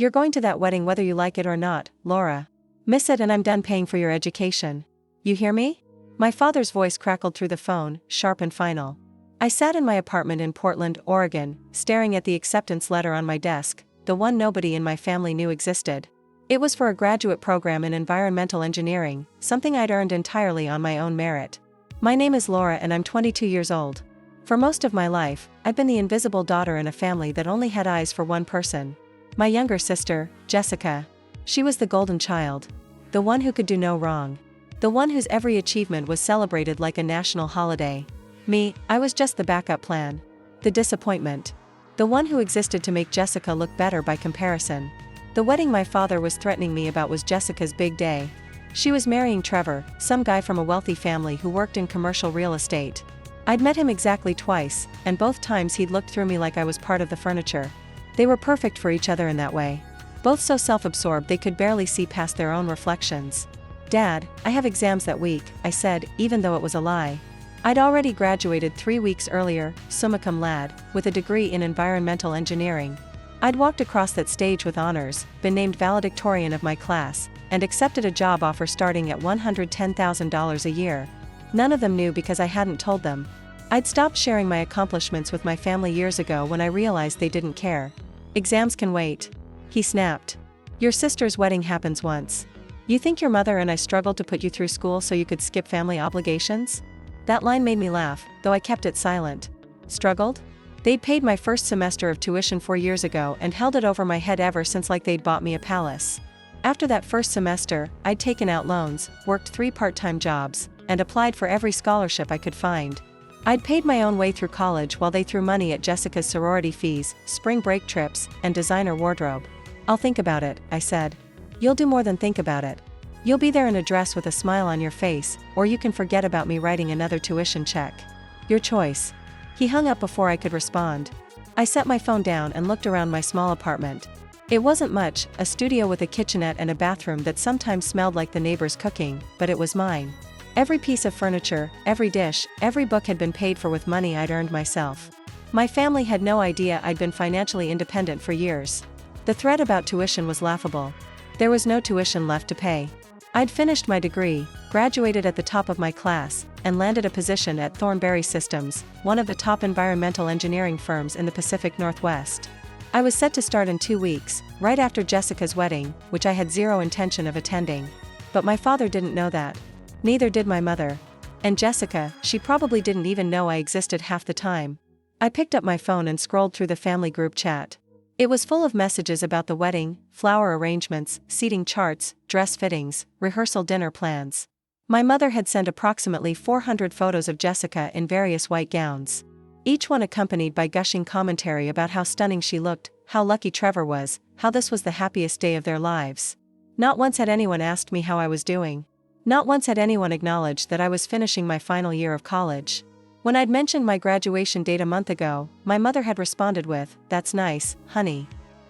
You're going to that wedding whether you like it or not, Laura. Miss it and I'm done paying for your education. You hear me? My father's voice crackled through the phone, sharp and final. I sat in my apartment in Portland, Oregon, staring at the acceptance letter on my desk, the one nobody in my family knew existed. It was for a graduate program in environmental engineering, something I'd earned entirely on my own merit. My name is Laura and I'm 22 years old. For most of my life, I've been the invisible daughter in a family that only had eyes for one person. My younger sister, Jessica. She was the golden child. The one who could do no wrong. The one whose every achievement was celebrated like a national holiday. Me, I was just the backup plan. The disappointment. The one who existed to make Jessica look better by comparison. The wedding my father was threatening me about was Jessica's big day. She was marrying Trevor, some guy from a wealthy family who worked in commercial real estate. I'd met him exactly twice, and both times he'd looked through me like I was part of the furniture. They were perfect for each other in that way. Both so self-absorbed they could barely see past their own reflections. Dad, I have exams that week, I said, even though it was a lie. I'd already graduated 3 weeks earlier, summa cum laude, with a degree in environmental engineering. I'd walked across that stage with honors, been named valedictorian of my class, and accepted a job offer starting at $110,000 a year. None of them knew because I hadn't told them. I'd stopped sharing my accomplishments with my family years ago when I realized they didn't care. Exams can wait. He snapped. Your sister's wedding happens once. You think your mother and I struggled to put you through school so you could skip family obligations? That line made me laugh, though I kept it silent. Struggled? They'd paid my first semester of tuition 4 years ago and held it over my head ever since like they'd bought me a palace. After that first semester, I'd taken out loans, worked 3 part-time jobs, and applied for every scholarship I could find. I'd paid my own way through college while they threw money at Jessica's sorority fees, spring break trips, and designer wardrobe. I'll think about it, I said. You'll do more than think about it. You'll be there in a dress with a smile on your face, or you can forget about me writing another tuition check. Your choice. He hung up before I could respond. I set my phone down and looked around my small apartment. It wasn't much, a studio with a kitchenette and a bathroom that sometimes smelled like the neighbor's cooking, but it was mine. Every piece of furniture, every dish, every book had been paid for with money I'd earned myself. My family had no idea I'd been financially independent for years. The threat about tuition was laughable. There was no tuition left to pay. I'd finished my degree, graduated at the top of my class, and landed a position at Thornberry Systems, one of the top environmental engineering firms in the Pacific Northwest. I was set to start in 2 weeks, right after Jessica's wedding, which I had zero intention of attending. But my father didn't know that. Neither did my mother. And Jessica, she probably didn't even know I existed half the time. I picked up my phone and scrolled through the family group chat. It was full of messages about the wedding, flower arrangements, seating charts, dress fittings, rehearsal dinner plans. My mother had sent approximately 400 photos of Jessica in various white gowns. Each one accompanied by gushing commentary about how stunning she looked, how lucky Trevor was, how this was the happiest day of their lives. Not once had anyone asked me how I was doing. Not once had anyone acknowledged that I was finishing my final year of college. When I'd mentioned my graduation date a month ago, my mother had responded with, "That's nice, honey,"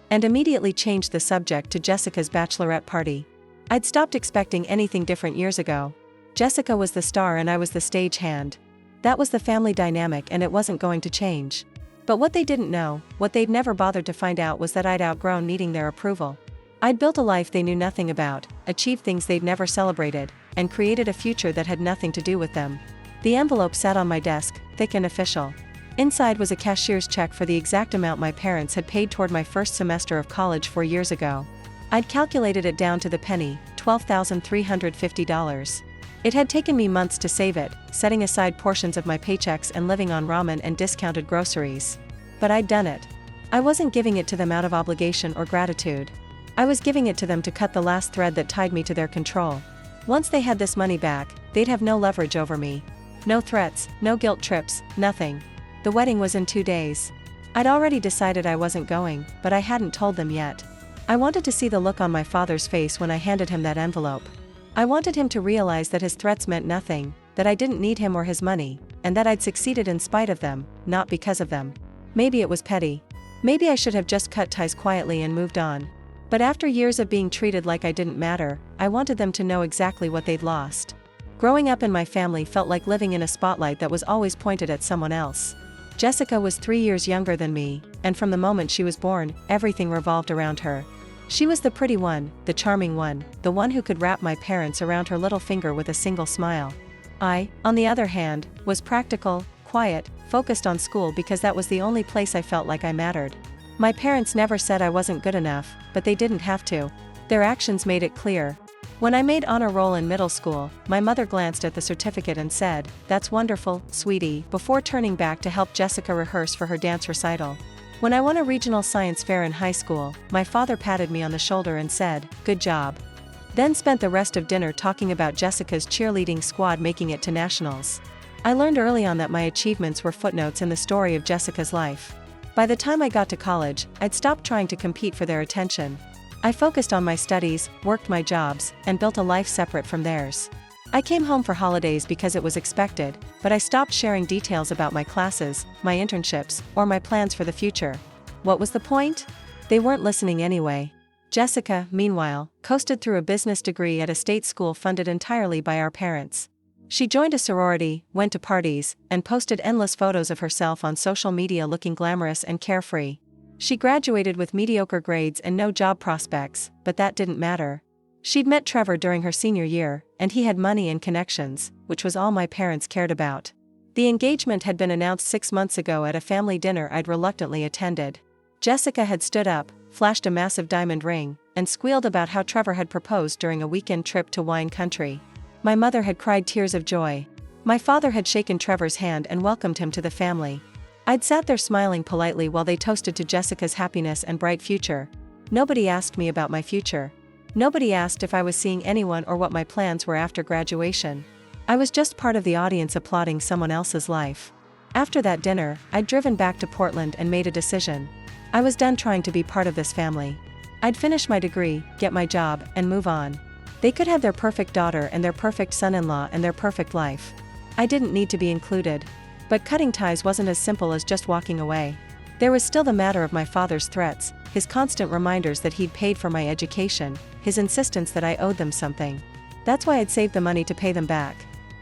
and immediately changed the subject to Jessica's bachelorette party. I'd stopped expecting anything different years ago. Jessica was the star and I was the stagehand. That was the family dynamic and it wasn't going to change. But what they didn't know, what they'd never bothered to find out, was that I'd outgrown needing their approval. I'd built a life they knew nothing about, achieved things they'd never celebrated, and created a future that had nothing to do with them. The envelope sat on my desk, thick and official. Inside was a cashier's check for the exact amount my parents had paid toward my first semester of college 4 years ago. I'd calculated it down to the penny, $12,350. It had taken me months to save it, setting aside portions of my paychecks and living on ramen and discounted groceries. But I'd done it. I wasn't giving it to them out of obligation or gratitude. I was giving it to them to cut the last thread that tied me to their control. Once they had this money back, they'd have no leverage over me. No threats, no guilt trips, nothing. The wedding was in 2 days. I'd already decided I wasn't going, but I hadn't told them yet. I wanted to see the look on my father's face when I handed him that envelope. I wanted him to realize that his threats meant nothing, that I didn't need him or his money, and that I'd succeeded in spite of them, not because of them. Maybe it was petty. Maybe I should have just cut ties quietly and moved on. But after years of being treated like I didn't matter, I wanted them to know exactly what they'd lost. Growing up in my family felt like living in a spotlight that was always pointed at someone else. Jessica was 3 years younger than me, and from the moment she was born, everything revolved around her. She was the pretty one, the charming one, the one who could wrap my parents around her little finger with a single smile. I, on the other hand, was practical, quiet, focused on school because that was the only place I felt like I mattered. My parents never said I wasn't good enough, but they didn't have to. Their actions made it clear. When I made honor roll in middle school, my mother glanced at the certificate and said, "That's wonderful, sweetie," before turning back to help Jessica rehearse for her dance recital. When I won a regional science fair in high school, my father patted me on the shoulder and said, "Good job." Then spent the rest of dinner talking about Jessica's cheerleading squad making it to nationals. I learned early on that my achievements were footnotes in the story of Jessica's life. By the time I got to college, I'd stopped trying to compete for their attention. I focused on my studies, worked my jobs, and built a life separate from theirs. I came home for holidays because it was expected, but I stopped sharing details about my classes, my internships, or my plans for the future. What was the point? They weren't listening anyway. Jessica, meanwhile, coasted through a business degree at a state school funded entirely by our parents. She joined a sorority, went to parties, and posted endless photos of herself on social media looking glamorous and carefree. She graduated with mediocre grades and no job prospects, but that didn't matter. She'd met Trevor during her senior year, and he had money and connections, which was all my parents cared about. The engagement had been announced 6 months ago at a family dinner I'd reluctantly attended. Jessica had stood up, flashed a massive diamond ring, and squealed about how Trevor had proposed during a weekend trip to wine country. My mother had cried tears of joy. My father had shaken Trevor's hand and welcomed him to the family. I'd sat there smiling politely while they toasted to Jessica's happiness and bright future. Nobody asked me about my future. Nobody asked if I was seeing anyone or what my plans were after graduation. I was just part of the audience applauding someone else's life. After that dinner, I'd driven back to Portland and made a decision. I was done trying to be part of this family. I'd finish my degree, get my job, and move on. They could have their perfect daughter and their perfect son-in-law and their perfect life. I didn't need to be included. But cutting ties wasn't as simple as just walking away. There was still the matter of my father's threats, his constant reminders that he'd paid for my education, his insistence that I owed them something. That's why I'd saved the money to pay them back.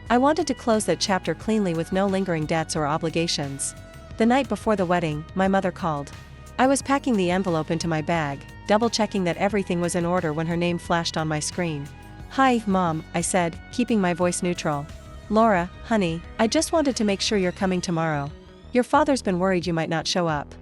I wanted to close that chapter cleanly with no lingering debts or obligations. The night before the wedding, my mother called. I was packing the envelope into my bag, double-checking that everything was in order when her name flashed on my screen. "Hi, Mom," I said, keeping my voice neutral. "Laura, honey, I just wanted to make sure you're coming tomorrow. Your father's been worried you might not show up."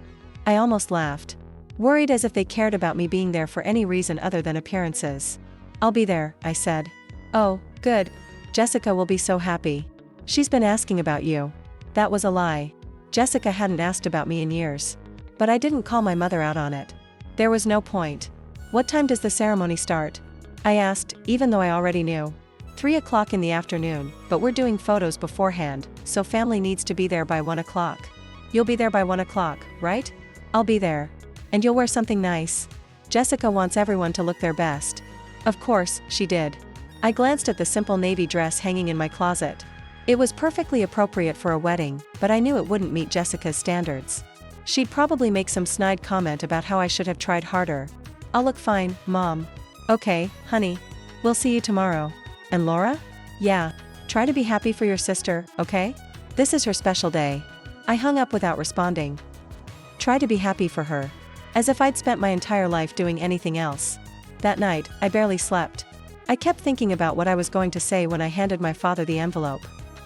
I almost laughed. Worried as if they cared about me being there for any reason other than appearances. "I'll be there," I said. "Oh, good. Jessica will be so happy. She's been asking about you." That was a lie. Jessica hadn't asked about me in years. But I didn't call my mother out on it. There was no point. "What time does the ceremony start?" I asked, even though I already knew. 3 o'clock in the afternoon, but we're doing photos beforehand, so family needs to be there by 1 o'clock. "You'll be there by 1 o'clock, right?" "I'll be there. And you'll wear something nice?" Jessica wants everyone to look their best. Of course, she did. I glanced at the simple navy dress hanging in my closet. It was perfectly appropriate for a wedding, but I knew it wouldn't meet Jessica's standards. She'd probably make some snide comment about how I should have tried harder. "I'll look fine, Mom." "Okay, honey. We'll see you tomorrow." "And Laura?" "Yeah. Try to be happy for your sister, okay? This is her special day." I hung up without responding. Try to be happy for her. As if I'd spent my entire life doing anything else. That night, I barely slept. I kept thinking about what I was going to say when I handed my father the envelope.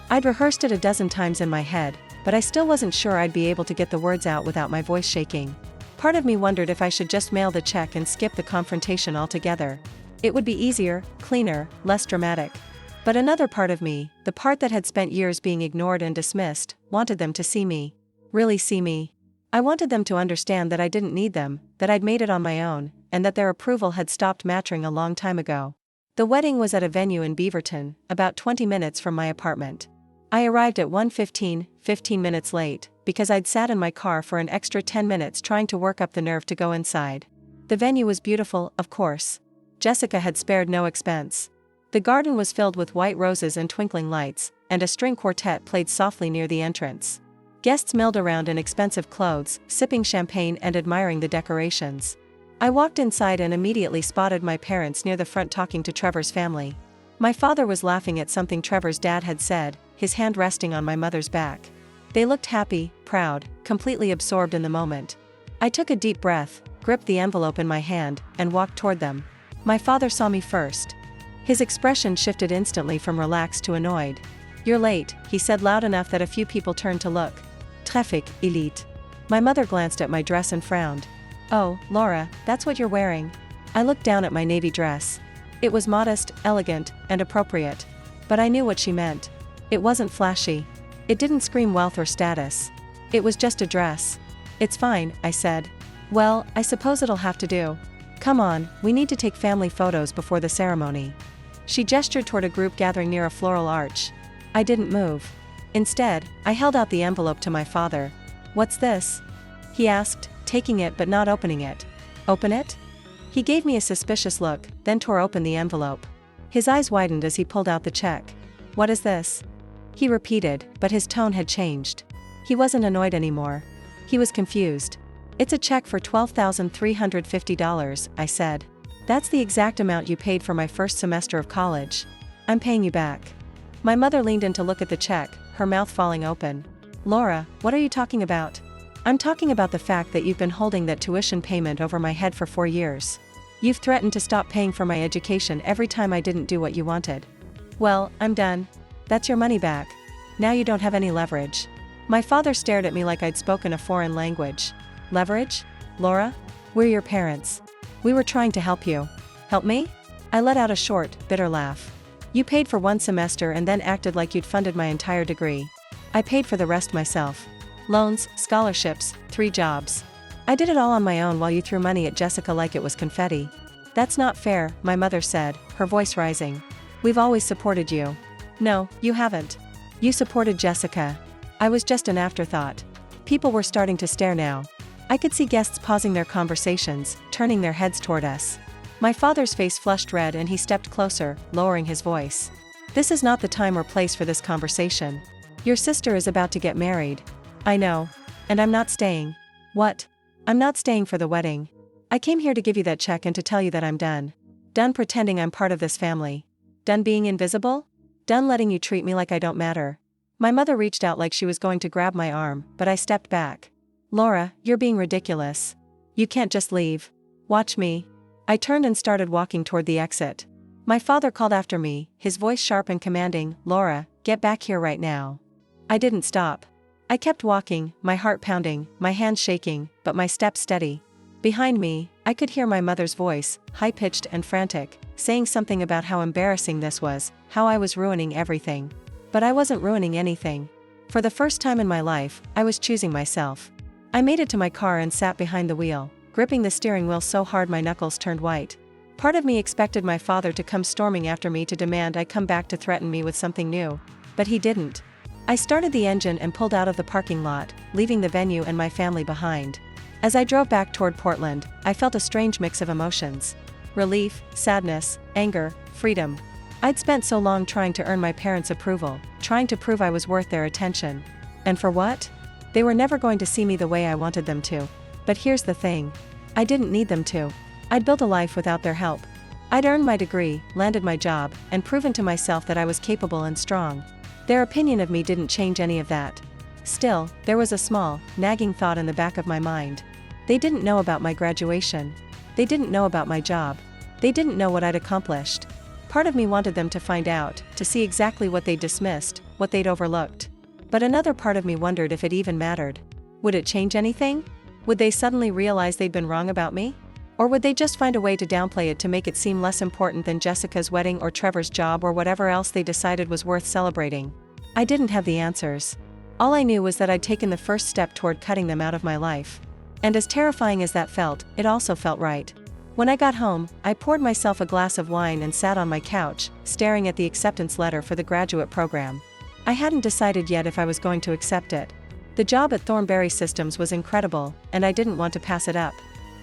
I'd rehearsed it a dozen times in my head, but I still wasn't sure I'd be able to get the words out without my voice shaking. Part of me wondered if I should just mail the check and skip the confrontation altogether. It would be easier, cleaner, less dramatic. But another part of me, the part that had spent years being ignored and dismissed, wanted them to see me. Really see me. I wanted them to understand that I didn't need them, that I'd made it on my own, and that their approval had stopped mattering a long time ago. The wedding was at a venue in Beaverton, about 20 minutes from my apartment. I arrived at 1:15, 15 minutes late, because I'd sat in my car for an extra 10 minutes trying to work up the nerve to go inside. The venue was beautiful, of course. Jessica had spared no expense. The garden was filled with white roses and twinkling lights, and a string quartet played softly near the entrance. Guests milled around in expensive clothes, sipping champagne and admiring the decorations. I walked inside and immediately spotted my parents near the front talking to Trevor's family. My father was laughing at something Trevor's dad had said, his hand resting on my mother's back. They looked happy, proud, completely absorbed in the moment. I took a deep breath, gripped the envelope in my hand, and walked toward them. My father saw me first. His expression shifted instantly from relaxed to annoyed. "You're late," he said loud enough that a few people turned to look. "Traffic, elite." My mother glanced at my dress and frowned. "Oh, Laura, that's what you're wearing." I looked down at my navy dress. It was modest, elegant, and appropriate. But I knew what she meant. It wasn't flashy. It didn't scream wealth or status. It was just a dress. "It's fine," I said. "Well, I suppose it'll have to do. Come on, we need to take family photos before the ceremony." She gestured toward a group gathering near a floral arch. I didn't move. Instead, I held out the envelope to my father. "What's this?" he asked, taking it but not opening it. "Open it?" He gave me a suspicious look, then tore open the envelope. His eyes widened as he pulled out the check. "What is this?" he repeated, but his tone had changed. He wasn't annoyed anymore. He was confused. "It's a check for $12,350, I said. "That's the exact amount you paid for my first semester of college. I'm paying you back." My mother leaned in to look at the check, her mouth falling open. "Laura, what are you talking about?" "I'm talking about the fact that you've been holding that tuition payment over my head for 4 years. You've threatened to stop paying for my education every time I didn't do what you wanted." "Well, I'm done. That's your money back. Now you don't have any leverage." My father stared at me like I'd spoken a foreign language. "Leverage? Laura? We're your parents. We were trying to help you." "Help me?" I let out a short, bitter laugh. "You paid for 1 semester and then acted like you'd funded my entire degree. I paid for the rest myself. Loans, scholarships, 3 jobs. I did it all on my own while you threw money at Jessica like it was confetti." "That's not fair," my mother said, her voice rising. "We've always supported you." "No, you haven't. You supported Jessica. I was just an afterthought." People were starting to stare now. I could see guests pausing their conversations, turning their heads toward us. My father's face flushed red and he stepped closer, lowering his voice. "This is not the time or place for this conversation. Your sister is about to get married." "I know. And I'm not staying." "What?" "I'm not staying for the wedding. I came here to give you that check and to tell you that I'm done. Done pretending I'm part of this family. Done being invisible? Done letting you treat me like I don't matter." My mother reached out like she was going to grab my arm, but I stepped back. "Laura, you're being ridiculous. You can't just leave. Watch me." I turned and started walking toward the exit. My father called after me, his voice sharp and commanding, "Laura, get back here right now." I didn't stop. I kept walking, my heart pounding, my hands shaking, but my steps steady. Behind me, I could hear my mother's voice, high-pitched and frantic, saying something about how embarrassing this was, how I was ruining everything. But I wasn't ruining anything. For the first time in my life, I was choosing myself. I made it to my car and sat behind the wheel, gripping the steering wheel so hard my knuckles turned white. Part of me expected my father to come storming after me to demand I come back to threaten me with something new. But he didn't. I started the engine and pulled out of the parking lot, leaving the venue and my family behind. As I drove back toward Portland, I felt a strange mix of emotions. Relief, sadness, anger, freedom. I'd spent so long trying to earn my parents' approval, trying to prove I was worth their attention. And for what? They were never going to see me the way I wanted them to. But here's the thing. I didn't need them to. I'd built a life without their help. I'd earned my degree, landed my job, and proven to myself that I was capable and strong. Their opinion of me didn't change any of that. Still, there was a small, nagging thought in the back of my mind. They didn't know about my graduation. They didn't know about my job. They didn't know what I'd accomplished. Part of me wanted them to find out, to see exactly what they'd dismissed, what they'd overlooked. But another part of me wondered if it even mattered. Would it change anything? Would they suddenly realize they'd been wrong about me? Or would they just find a way to downplay it to make it seem less important than Jessica's wedding or Trevor's job or whatever else they decided was worth celebrating? I didn't have the answers. All I knew was that I'd taken the first step toward cutting them out of my life. And as terrifying as that felt, it also felt right. When I got home, I poured myself a glass of wine and sat on my couch, staring at the acceptance letter for the graduate program. I hadn't decided yet if I was going to accept it. The job at Thornberry Systems was incredible, and I didn't want to pass it up.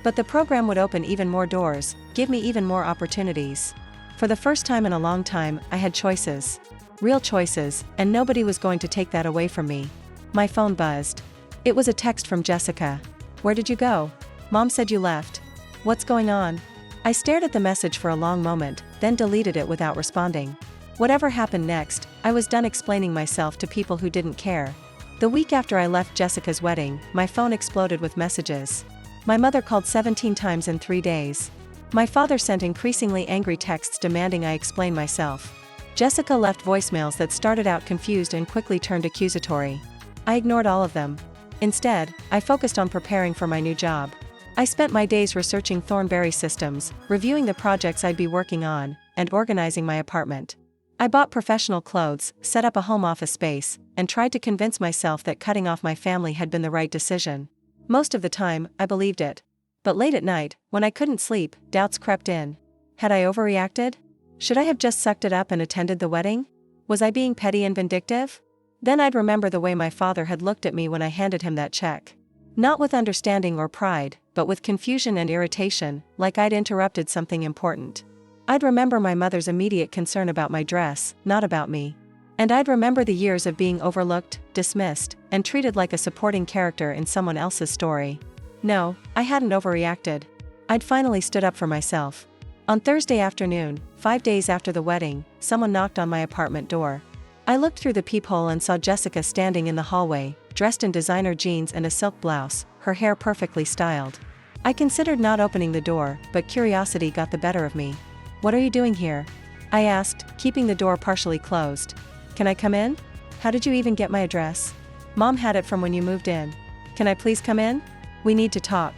But the program would open even more doors, give me even more opportunities. For the first time in a long time, I had choices. Real choices, and nobody was going to take that away from me. My phone buzzed. It was a text from Jessica. "Where did you go? Mom said you left. What's going on?" I stared at the message for a long moment, then deleted it without responding. Whatever happened next, I was done explaining myself to people who didn't care. The week after I left Jessica's wedding, my phone exploded with messages. My mother called 17 times in 3 days. My father sent increasingly angry texts demanding I explain myself. Jessica left voicemails that started out confused and quickly turned accusatory. I ignored all of them. Instead, I focused on preparing for my new job. I spent my days researching Thornberry systems, reviewing the projects I'd be working on, and organizing my apartment. I bought professional clothes, set up a home office space, and tried to convince myself that cutting off my family had been the right decision. Most of the time, I believed it. But late at night, when I couldn't sleep, doubts crept in. Had I overreacted? Should I have just sucked it up and attended the wedding? Was I being petty and vindictive? Then I'd remember the way my father had looked at me when I handed him that check. Not with understanding or pride, but with confusion and irritation, like I'd interrupted something important. I'd remember my mother's immediate concern about my dress, not about me. And I'd remember the years of being overlooked, dismissed, and treated like a supporting character in someone else's story. No, I hadn't overreacted. I'd finally stood up for myself. On Thursday afternoon, 5 days after the wedding, someone knocked on my apartment door. I looked through the peephole and saw Jessica standing in the hallway, dressed in designer jeans and a silk blouse, her hair perfectly styled. I considered not opening the door, but curiosity got the better of me. "What are you doing here?" I asked, keeping the door partially closed. "Can I come in? How did you even get my address?" "Mom had it from when you moved in. Can I please come in? We need to talk."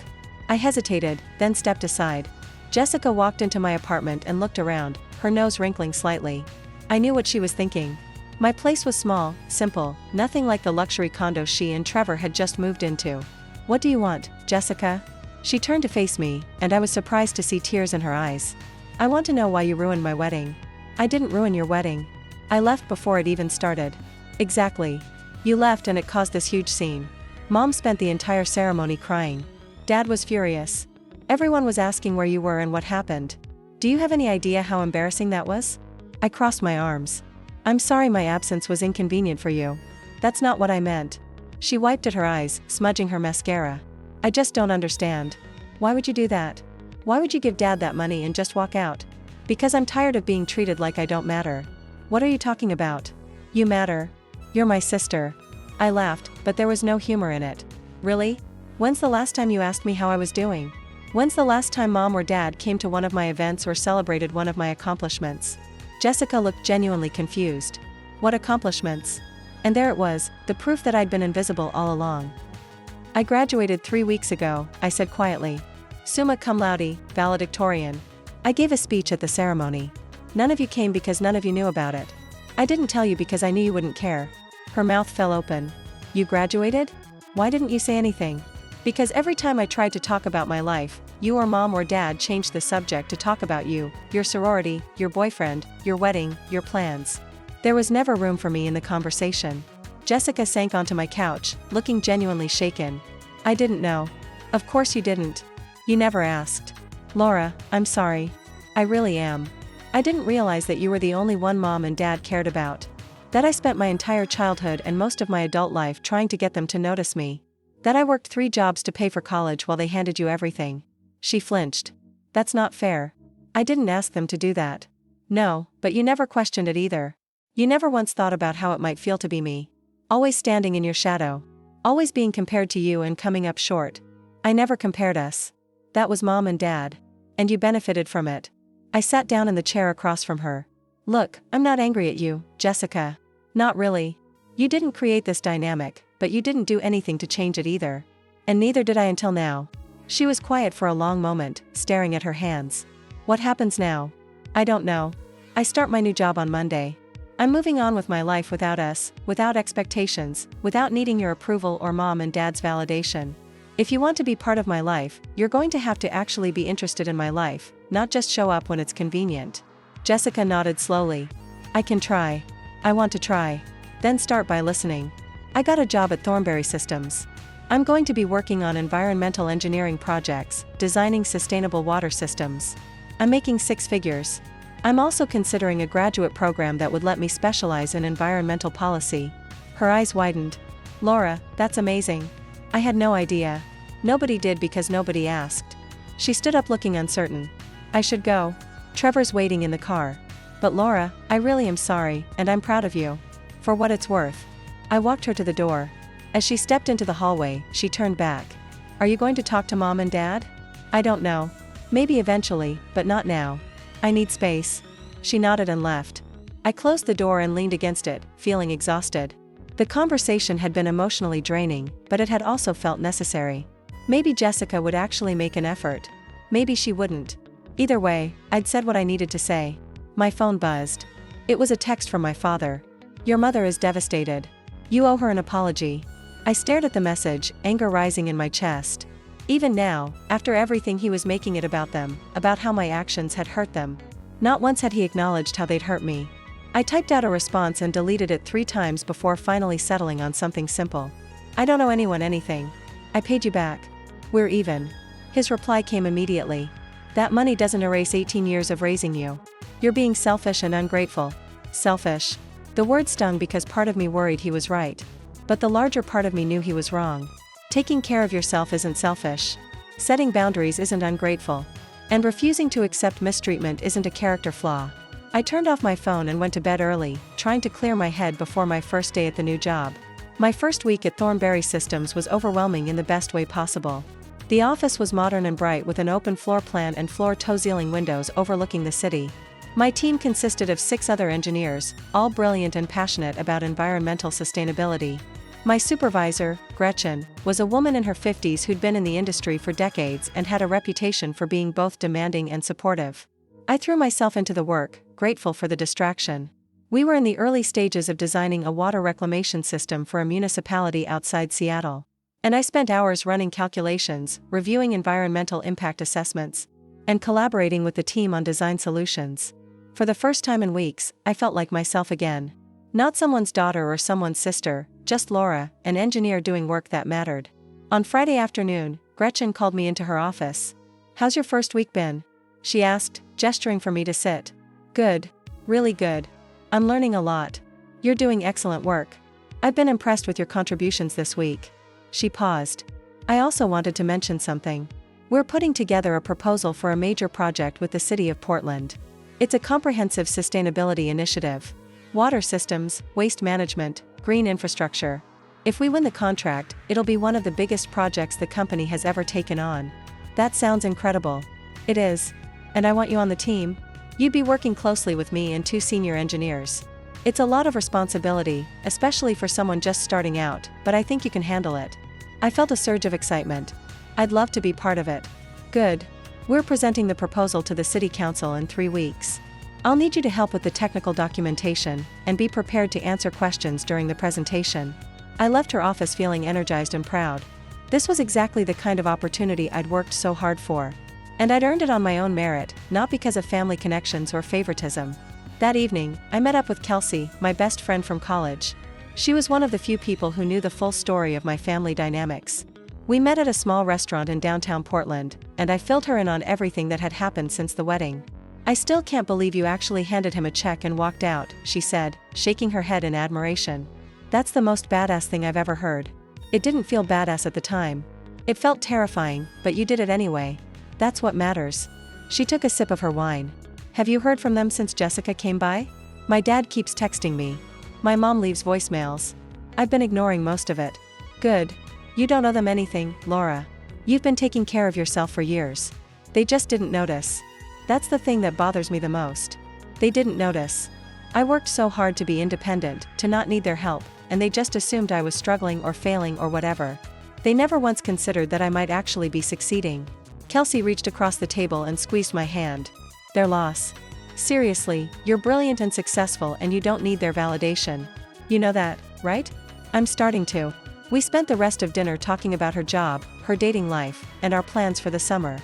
I hesitated, then stepped aside. Jessica walked into my apartment and looked around, her nose wrinkling slightly. I knew what she was thinking. My place was small, simple, nothing like the luxury condo she and Trevor had just moved into. "What do you want, Jessica?" She turned to face me, and I was surprised to see tears in her eyes. "I want to know why you ruined my wedding." "I didn't ruin your wedding. I left before it even started." "Exactly. You left and it caused this huge scene. Mom spent the entire ceremony crying. Dad was furious. Everyone was asking where you were and what happened. Do you have any idea how embarrassing that was?" I crossed my arms. "I'm sorry my absence was inconvenient for you. That's not what I meant." She wiped at her eyes, smudging her mascara. "I just don't understand. Why would you do that? Why would you give Dad that money and just walk out?" "Because I'm tired of being treated like I don't matter." "What are you talking about? You matter. You're my sister." I laughed, but there was no humor in it. "Really? When's the last time you asked me how I was doing? When's the last time Mom or Dad came to one of my events or celebrated one of my accomplishments?" Jessica looked genuinely confused. "What accomplishments?" And there it was, the proof that I'd been invisible all along. "I graduated 3 weeks ago," I said quietly. "Summa cum laude, valedictorian. I gave a speech at the ceremony. None of you came because none of you knew about it. I didn't tell you because I knew you wouldn't care." Her mouth fell open. "You graduated? Why didn't you say anything?" "Because every time I tried to talk about my life, you or Mom or Dad changed the subject to talk about you, your sorority, your boyfriend, your wedding, your plans. There was never room for me in the conversation." Jessica sank onto my couch, looking genuinely shaken. "I didn't know." "Of course you didn't. You never asked." "Laura, I'm sorry. I really am. I didn't realize that you were the only one Mom and Dad cared about. That I spent my entire childhood and most of my adult life trying to get them to notice me. That I worked 3 jobs to pay for college while they handed you everything." She flinched. "That's not fair. I didn't ask them to do that." "No, but you never questioned it either. You never once thought about how it might feel to be me. Always standing in your shadow. Always being compared to you and coming up short. I never compared us. That was Mom and Dad. And you benefited from it." I sat down in the chair across from her. "Look, I'm not angry at you, Jessica. Not really. You didn't create this dynamic, but you didn't do anything to change it either. And neither did I until now." She was quiet for a long moment, staring at her hands. "What happens now?" "I don't know. I start my new job on Monday. I'm moving on with my life without us, without expectations, without needing your approval or Mom and Dad's validation. If you want to be part of my life, you're going to have to actually be interested in my life, not just show up when it's convenient." Jessica nodded slowly. "I can try. I want to try. Then start by listening. I got a job at Thornberry Systems. I'm going to be working on environmental engineering projects, designing sustainable water systems. I'm making 6 figures. I'm also considering a graduate program that would let me specialize in environmental policy." Her eyes widened. "Laura, that's amazing. I had no idea. Nobody did because nobody asked." She stood up looking uncertain. "I should go. Trevor's waiting in the car." "But Laura, I really am sorry, and I'm proud of you. For what it's worth." I walked her to the door. As she stepped into the hallway, she turned back. Are you going to talk to mom and dad? I don't know. Maybe eventually, but not now. I need space. She nodded and left. I closed the door and leaned against it, feeling exhausted. The conversation had been emotionally draining, but it had also felt necessary. Maybe Jessica would actually make an effort. Maybe she wouldn't. Either way, I'd said what I needed to say. My phone buzzed. It was a text from my father. Your mother is devastated. You owe her an apology. I stared at the message, anger rising in my chest. Even now, after everything he was making it about them, about how my actions had hurt them. Not once had he acknowledged how they'd hurt me. I typed out a response and deleted it 3 times before finally settling on something simple. I don't owe anyone anything. I paid you back. We're even. His reply came immediately. That money doesn't erase 18 years of raising you. You're being selfish and ungrateful. Selfish. The word stung because part of me worried he was right. But the larger part of me knew he was wrong. Taking care of yourself isn't selfish. Setting boundaries isn't ungrateful. And refusing to accept mistreatment isn't a character flaw. I turned off my phone and went to bed early, trying to clear my head before my first day at the new job. My first week at Thornberry Systems was overwhelming in the best way possible. The office was modern and bright with an open floor plan and floor-to-ceiling windows overlooking the city. My team consisted of 6 other engineers, all brilliant and passionate about environmental sustainability. My supervisor, Gretchen, was a woman in her 50s who'd been in the industry for decades and had a reputation for being both demanding and supportive. I threw myself into the work, grateful for the distraction. We were in the early stages of designing a water reclamation system for a municipality outside Seattle. And I spent hours running calculations, reviewing environmental impact assessments, and collaborating with the team on design solutions. For the first time in weeks, I felt like myself again. Not someone's daughter or someone's sister, just Laura, an engineer doing work that mattered. On Friday afternoon, Gretchen called me into her office. How's your first week been? She asked, gesturing for me to sit. Good. Really good. I'm learning a lot. You're doing excellent work. I've been impressed with your contributions this week. She paused. I also wanted to mention something. We're putting together a proposal for a major project with the city of Portland. It's a comprehensive sustainability initiative. Water systems, waste management, green infrastructure. If we win the contract, it'll be one of the biggest projects the company has ever taken on. That sounds incredible. It is. And I want you on the team. You'd be working closely with me and 2 senior engineers. It's a lot of responsibility, especially for someone just starting out, but I think you can handle it. I felt a surge of excitement. I'd love to be part of it. Good. We're presenting the proposal to the City Council in 3 weeks. I'll need you to help with the technical documentation, and be prepared to answer questions during the presentation. I left her office feeling energized and proud. This was exactly the kind of opportunity I'd worked so hard for. And I'd earned it on my own merit, not because of family connections or favoritism. That evening, I met up with Kelsey, my best friend from college. She was one of the few people who knew the full story of my family dynamics. We met at a small restaurant in downtown Portland, and I filled her in on everything that had happened since the wedding. I still can't believe you actually handed him a check and walked out, she said, shaking her head in admiration. That's the most badass thing I've ever heard. It didn't feel badass at the time. It felt terrifying, but you did it anyway. That's what matters. She took a sip of her wine. Have you heard from them since Jessica came by? My dad keeps texting me. My mom leaves voicemails. I've been ignoring most of it. Good. You don't owe them anything, Laura. You've been taking care of yourself for years. They just didn't notice. That's the thing that bothers me the most. They didn't notice. I worked so hard to be independent, to not need their help, and they just assumed I was struggling or failing or whatever. They never once considered that I might actually be succeeding. Kelsey reached across the table and squeezed my hand. Their loss. Seriously, you're brilliant and successful and you don't need their validation. You know that, right? I'm starting to. We spent the rest of dinner talking about her job, her dating life, and our plans for the summer.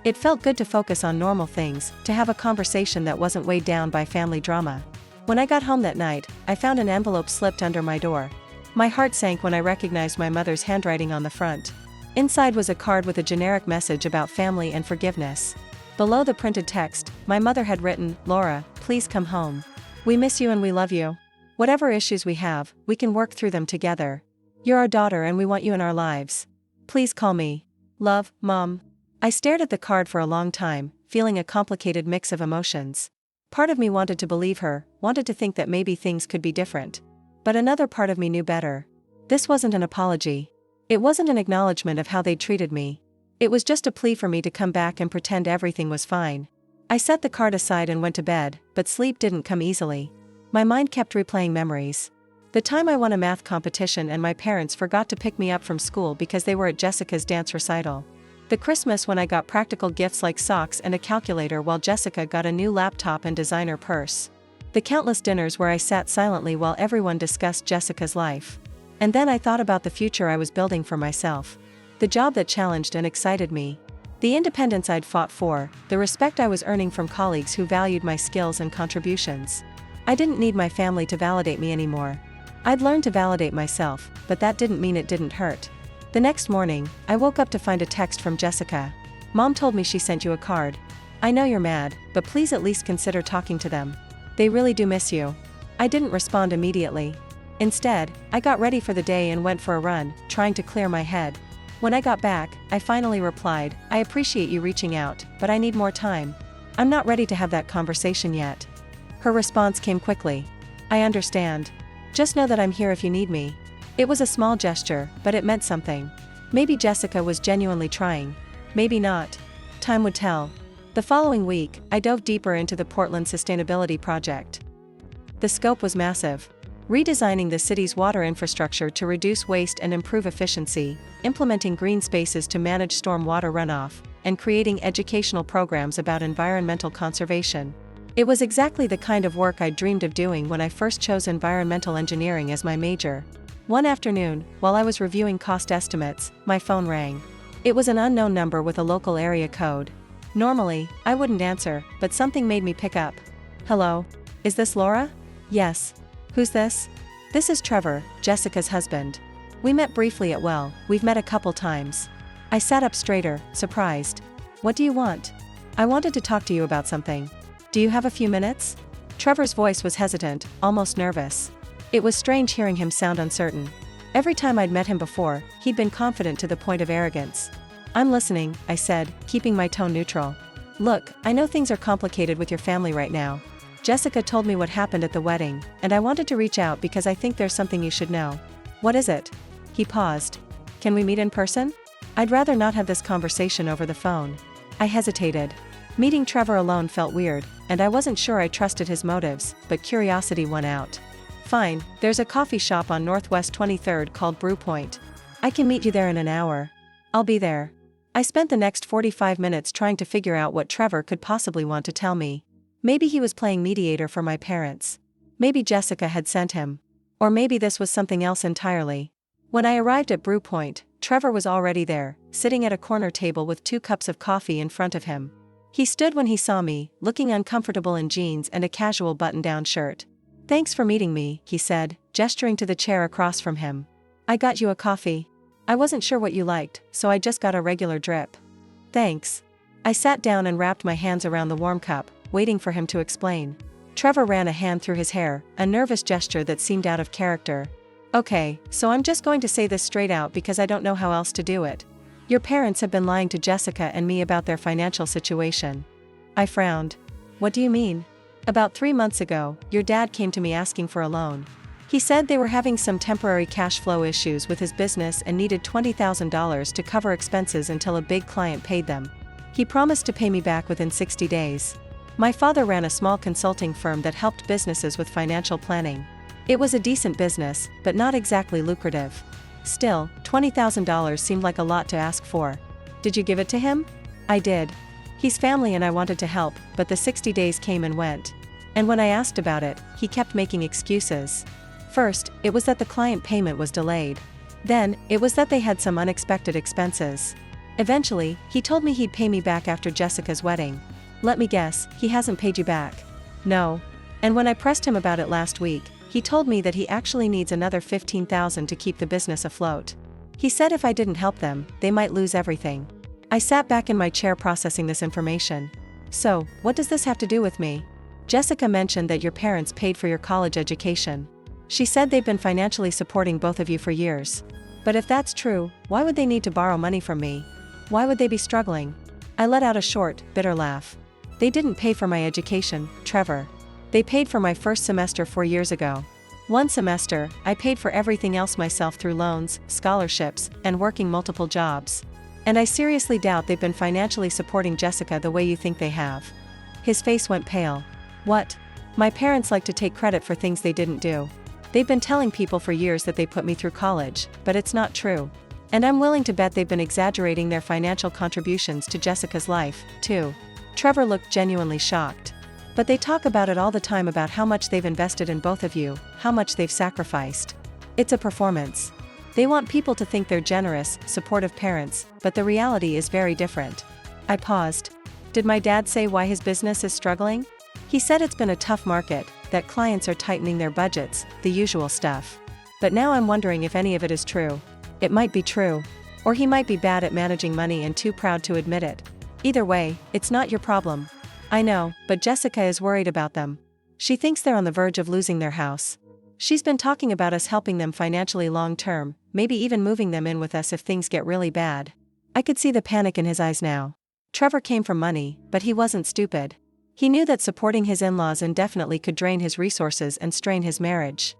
It felt good to focus on normal things, to have a conversation that wasn't weighed down by family drama. When I got home that night, I found an envelope slipped under my door. My heart sank when I recognized my mother's handwriting on the front. Inside was a card with a generic message about family and forgiveness. Below the printed text, my mother had written, Laura, please come home. We miss you and we love you. Whatever issues we have, we can work through them together. You're our daughter and we want you in our lives. Please call me. Love, Mom. I stared at the card for a long time, feeling a complicated mix of emotions. Part of me wanted to believe her, wanted to think that maybe things could be different. But another part of me knew better. This wasn't an apology. It wasn't an acknowledgement of how they'd treated me. It was just a plea for me to come back and pretend everything was fine. I set the card aside and went to bed, but sleep didn't come easily. My mind kept replaying memories. The time I won a math competition and my parents forgot to pick me up from school because they were at Jessica's dance recital. The Christmas when I got practical gifts like socks and a calculator while Jessica got a new laptop and designer purse. The countless dinners where I sat silently while everyone discussed Jessica's life. And then I thought about the future I was building for myself. The job that challenged and excited me. The independence I'd fought for, the respect I was earning from colleagues who valued my skills and contributions. I didn't need my family to validate me anymore. I'd learned to validate myself, but that didn't mean it didn't hurt. The next morning, I woke up to find a text from Jessica. Mom told me she sent you a card. I know you're mad, but please at least consider talking to them. They really do miss you. I didn't respond immediately. Instead, I got ready for the day and went for a run, trying to clear my head. When I got back, I finally replied, I appreciate you reaching out, but I need more time. I'm not ready to have that conversation yet. Her response came quickly. I understand. Just know that I'm here if you need me. It was a small gesture, but it meant something. Maybe Jessica was genuinely trying. Maybe not. Time would tell. The following week, I dove deeper into the Portland sustainability project. The scope was massive. Redesigning the city's water infrastructure to reduce waste and improve efficiency, implementing green spaces to manage storm water runoff, and creating educational programs about environmental conservation. It was exactly the kind of work I dreamed of doing when I first chose environmental engineering as my major. One afternoon, while I was reviewing cost estimates, my phone rang. It was an unknown number with a local area code. Normally, I wouldn't answer, but something made me pick up. Hello? Is this Laura? Yes. Who's this? This is Trevor, Jessica's husband. We met briefly at Well, we've met a couple times. I sat up straighter, surprised. What do you want? I wanted to talk to you about something. Do you have a few minutes? Trevor's voice was hesitant, almost nervous. It was strange hearing him sound uncertain. Every time I'd met him before, he'd been confident to the point of arrogance. I'm listening, I said, keeping my tone neutral. Look, I know things are complicated with your family right now. Jessica told me what happened at the wedding, and I wanted to reach out because I think there's something you should know. What is it? He paused. Can we meet in person? I'd rather not have this conversation over the phone. I hesitated. Meeting Trevor alone felt weird, and I wasn't sure I trusted his motives, but curiosity won out. Fine, there's a coffee shop on Northwest 23rd called Brew Point. I can meet you there in an hour. I'll be there. I spent the next 45 minutes trying to figure out what Trevor could possibly want to tell me. Maybe he was playing mediator for my parents. Maybe Jessica had sent him. Or maybe this was something else entirely. When I arrived at Brew Point, Trevor was already there, sitting at a corner table with 2 cups of coffee in front of him. He stood when he saw me, looking uncomfortable in jeans and a casual button-down shirt. Thanks for meeting me, he said, gesturing to the chair across from him. I got you a coffee. I wasn't sure what you liked, so I just got a regular drip. Thanks. I sat down and wrapped my hands around the warm cup, waiting for him to explain. Trevor ran a hand through his hair, a nervous gesture that seemed out of character. Okay, so I'm just going to say this straight out because I don't know how else to do it. Your parents have been lying to Jessica and me about their financial situation. I frowned. What do you mean? About 3 months ago, your dad came to me asking for a loan. He said they were having some temporary cash flow issues with his business and needed $20,000 to cover expenses until a big client paid them. He promised to pay me back within 60 days. My father ran a small consulting firm that helped businesses with financial planning. It was a decent business, but not exactly lucrative. Still, $20,000 seemed like a lot to ask for. Did you give it to him? I did. He's family and I wanted to help, but the 60 days came and went. And when I asked about it, he kept making excuses. First, it was that the client payment was delayed. Then, it was that they had some unexpected expenses. Eventually, he told me he'd pay me back after Jessica's wedding. Let me guess, he hasn't paid you back. No. And when I pressed him about it last week, he told me that he actually needs another $15,000 to keep the business afloat. He said if I didn't help them, they might lose everything. I sat back in my chair processing this information. So, what does this have to do with me? Jessica mentioned that your parents paid for your college education. She said they've been financially supporting both of you for years. But if that's true, why would they need to borrow money from me? Why would they be struggling? I let out a short, bitter laugh. They didn't pay for my education, Trevor. They paid for my first semester 4 years ago. One semester, I paid for everything else myself through loans, scholarships, and working multiple jobs. And I seriously doubt they've been financially supporting Jessica the way you think they have." His face went pale. "What? My parents like to take credit for things they didn't do. They've been telling people for years that they put me through college, but it's not true. And I'm willing to bet they've been exaggerating their financial contributions to Jessica's life, too." Trevor looked genuinely shocked. "But they talk about it all the time, about how much they've invested in both of you, how much they've sacrificed. It's a performance. They want people to think they're generous, supportive parents, but the reality is very different." I paused. "Did my dad say why his business is struggling?" "He said it's been a tough market, that clients are tightening their budgets, the usual stuff. But now I'm wondering if any of it is true. It might be true. Or he might be bad at managing money and too proud to admit it. Either way, it's not your problem." "I know, but Jessica is worried about them. She thinks they're on the verge of losing their house. She's been talking about us helping them financially long term, maybe even moving them in with us if things get really bad." I could see the panic in his eyes now. Trevor came from money, but he wasn't stupid. He knew that supporting his in-laws indefinitely could drain his resources and strain his marriage.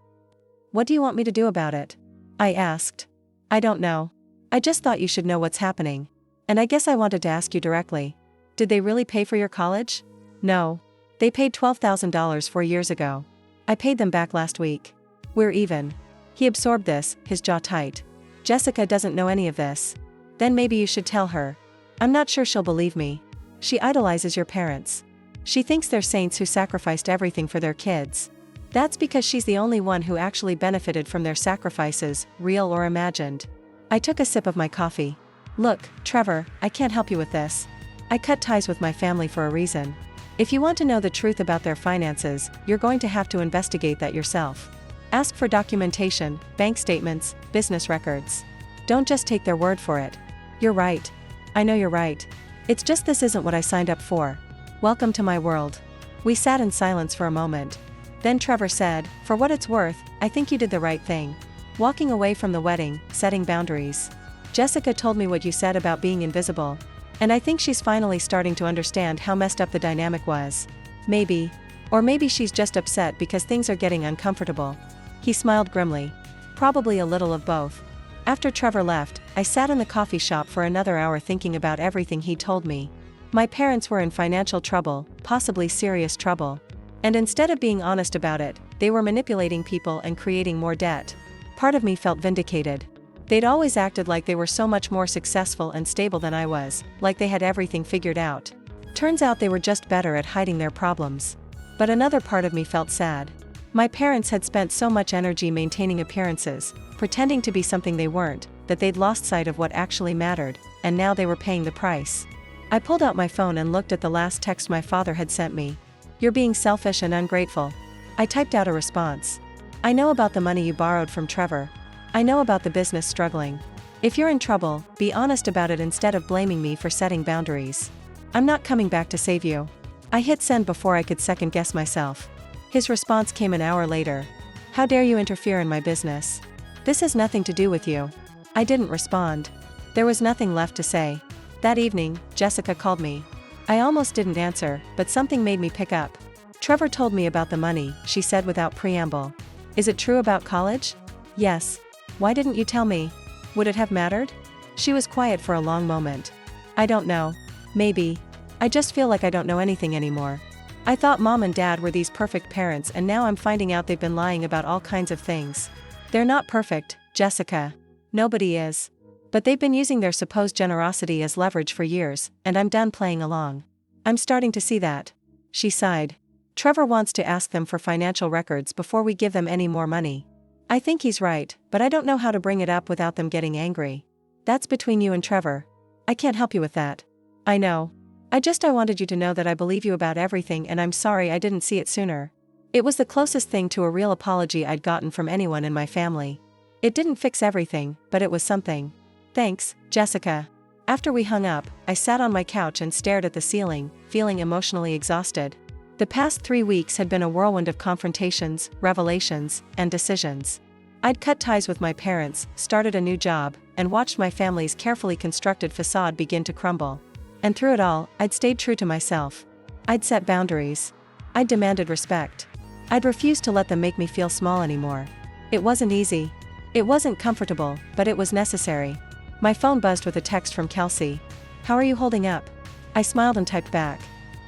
"What do you want me to do about it?" I asked. "I don't know. I just thought you should know what's happening. And I guess I wanted to ask you directly. Did they really pay for your college?" "No. They paid $12,000 4 years ago. I paid them back last week. We're even." He absorbed this, his jaw tight. "Jessica doesn't know any of this." "Then maybe you should tell her." "I'm not sure she'll believe me. She idolizes your parents. She thinks they're saints who sacrificed everything for their kids. That's because she's the only one who actually benefited from their sacrifices, real or imagined." I took a sip of my coffee. "Look, Trevor, I can't help you with this. I cut ties with my family for a reason. If you want to know the truth about their finances, you're going to have to investigate that yourself. Ask for documentation, bank statements, business records. Don't just take their word for it." "You're right. I know you're right. It's just this isn't what I signed up for. Welcome to my world." We sat in silence for a moment. Then Trevor said, "For what it's worth, I think you did the right thing. Walking away from the wedding, setting boundaries. Jessica told me what you said about being invisible. And I think she's finally starting to understand how messed up the dynamic was. Maybe. Or maybe she's just upset because things are getting uncomfortable." He smiled grimly. "Probably a little of both." After Trevor left, I sat in the coffee shop for another hour thinking about everything he told me. My parents were in financial trouble, possibly serious trouble. And instead of being honest about it, they were manipulating people and creating more debt. Part of me felt vindicated. They'd always acted like they were so much more successful and stable than I was, like they had everything figured out. Turns out they were just better at hiding their problems. But another part of me felt sad. My parents had spent so much energy maintaining appearances, pretending to be something they weren't, that they'd lost sight of what actually mattered, and now they were paying the price. I pulled out my phone and looked at the last text my father had sent me. "You're being selfish and ungrateful." I typed out a response. "I know about the money you borrowed from Trevor. I know about the business struggling. If you're in trouble, be honest about it instead of blaming me for setting boundaries. I'm not coming back to save you." I hit send before I could second guess myself. His response came an hour later. "How dare you interfere in my business? This has nothing to do with you." I didn't respond. There was nothing left to say. That evening, Jessica called me. I almost didn't answer, but something made me pick up. "Trevor told me about the money," she said without preamble. "Is it true about college?" "Yes. Why didn't you tell me? Would it have mattered?" She was quiet for a long moment. "I don't know. Maybe. I just feel like I don't know anything anymore. I thought Mom and Dad were these perfect parents, and now I'm finding out they've been lying about all kinds of things. They're not perfect, Jessica. Nobody is. But they've been using their supposed generosity as leverage for years, and I'm done playing along. I'm starting to see that." She sighed. "Trevor wants to ask them for financial records before we give them any more money. I think he's right, but I don't know how to bring it up without them getting angry. That's between you and Trevor. I can't help you with that." "I know. I wanted you to know that I believe you about everything, and I'm sorry I didn't see it sooner." It was the closest thing to a real apology I'd gotten from anyone in my family. It didn't fix everything, but it was something. "Thanks, Jessica." After we hung up, I sat on my couch and stared at the ceiling, feeling emotionally exhausted. The past 3 weeks had been a whirlwind of confrontations, revelations, and decisions. I'd cut ties with my parents, started a new job, and watched my family's carefully constructed facade begin to crumble. And through it all, I'd stayed true to myself. I'd set boundaries. I'd demanded respect. I'd refused to let them make me feel small anymore. It wasn't easy. It wasn't comfortable, but it was necessary. My phone buzzed with a text from Kelsey. "How are you holding up?" I smiled and typed back.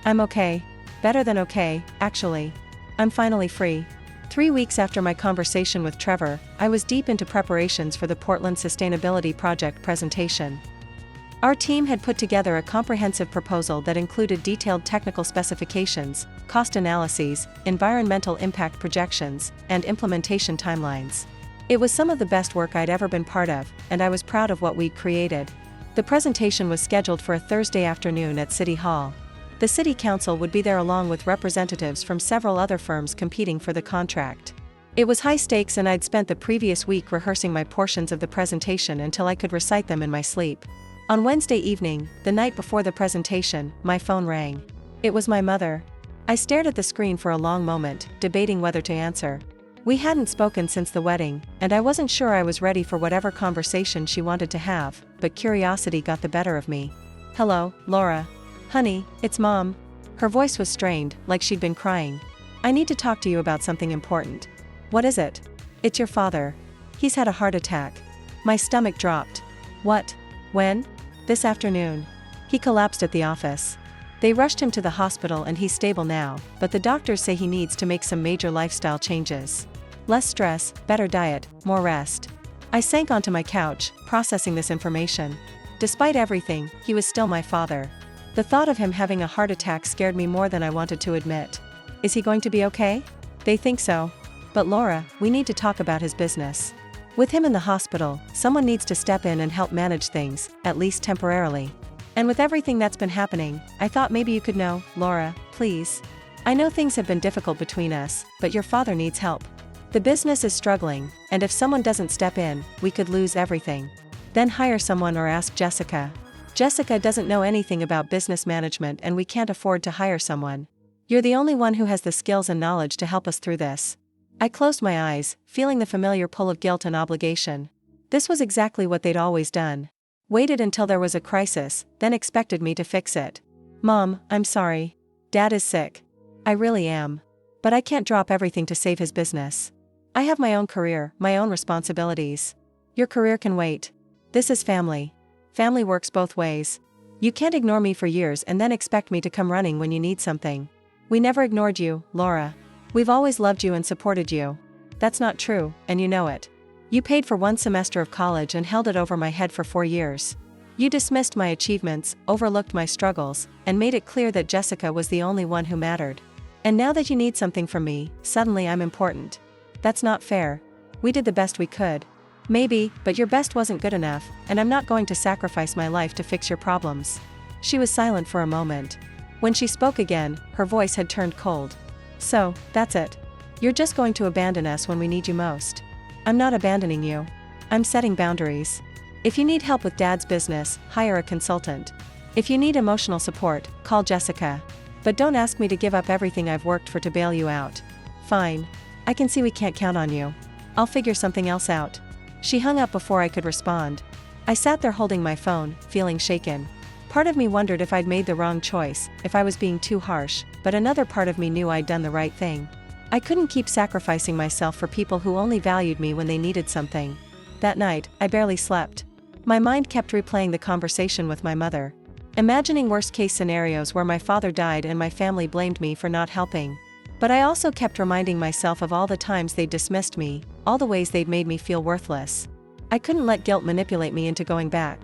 "I'm okay. Better than okay, actually. I'm finally free." 3 weeks after my conversation with Trevor, I was deep into preparations for the Portland Sustainability Project presentation. Our team had put together a comprehensive proposal that included detailed technical specifications, cost analyses, environmental impact projections, and implementation timelines. It was some of the best work I'd ever been part of, and I was proud of what we'd created. The presentation was scheduled for a Thursday afternoon at City Hall. The City Council would be there along with representatives from several other firms competing for the contract. It was high stakes, and I'd spent the previous week rehearsing my portions of the presentation until I could recite them in my sleep. On Wednesday evening, the night before the presentation, my phone rang. It was my mother. I stared at the screen for a long moment, debating whether to answer. We hadn't spoken since the wedding, and I wasn't sure I was ready for whatever conversation she wanted to have, but curiosity got the better of me. "Hello, Laura. Honey, it's Mom." Her voice was strained, like she'd been crying. "I need to talk to you about something important." "What is it?" "It's your father. He's had a heart attack." My stomach dropped. "What? When?" "This afternoon. He collapsed at the office. They rushed him to the hospital and he's stable now, but the doctors say he needs to make some major lifestyle changes. Less stress, better diet, more rest." I sank onto my couch, processing this information. Despite everything, he was still my father. The thought of him having a heart attack scared me more than I wanted to admit. "Is he going to be okay?" "They think so. But Laura, we need to talk about his business. With him in the hospital, someone needs to step in and help manage things, at least temporarily. And with everything that's been happening, I thought maybe you could know, Laura, please. I know things have been difficult between us, but your father needs help. The business is struggling, and if someone doesn't step in, we could lose everything. Then hire someone or ask Jessica. Jessica doesn't know anything about business management and we can't afford to hire someone. You're the only one who has the skills and knowledge to help us through this." I closed my eyes, feeling the familiar pull of guilt and obligation. This was exactly what they'd always done. Waited until there was a crisis, then expected me to fix it. "Mom, I'm sorry. Dad is sick. I really am. But I can't drop everything to save his business. I have my own career, my own responsibilities. Your career can wait. This is family. Family works both ways. You can't ignore me for years and then expect me to come running when you need something. We never ignored you, Laura. We've always loved you and supported you. That's not true, and you know it. You paid for 1 semester of college and held it over my head for 4 years. You dismissed my achievements, overlooked my struggles, and made it clear that Jessica was the only one who mattered. And now that you need something from me, suddenly I'm important. That's not fair. We did the best we could. Maybe, but your best wasn't good enough, and I'm not going to sacrifice my life to fix your problems." She was silent for a moment. When she spoke again, her voice had turned cold. "So, that's it. You're just going to abandon us when we need you most." "I'm not abandoning you. I'm setting boundaries. If you need help with Dad's business, hire a consultant. If you need emotional support, call Jessica. But don't ask me to give up everything I've worked for to bail you out." "Fine. I can see we can't count on you. I'll figure something else out." She hung up before I could respond. I sat there holding my phone, feeling shaken. Part of me wondered if I'd made the wrong choice, if I was being too harsh, but another part of me knew I'd done the right thing. I couldn't keep sacrificing myself for people who only valued me when they needed something. That night, I barely slept. My mind kept replaying the conversation with my mother, imagining worst-case scenarios where my father died and my family blamed me for not helping. But I also kept reminding myself of all the times they'd dismissed me, all the ways they'd made me feel worthless. I couldn't let guilt manipulate me into going back.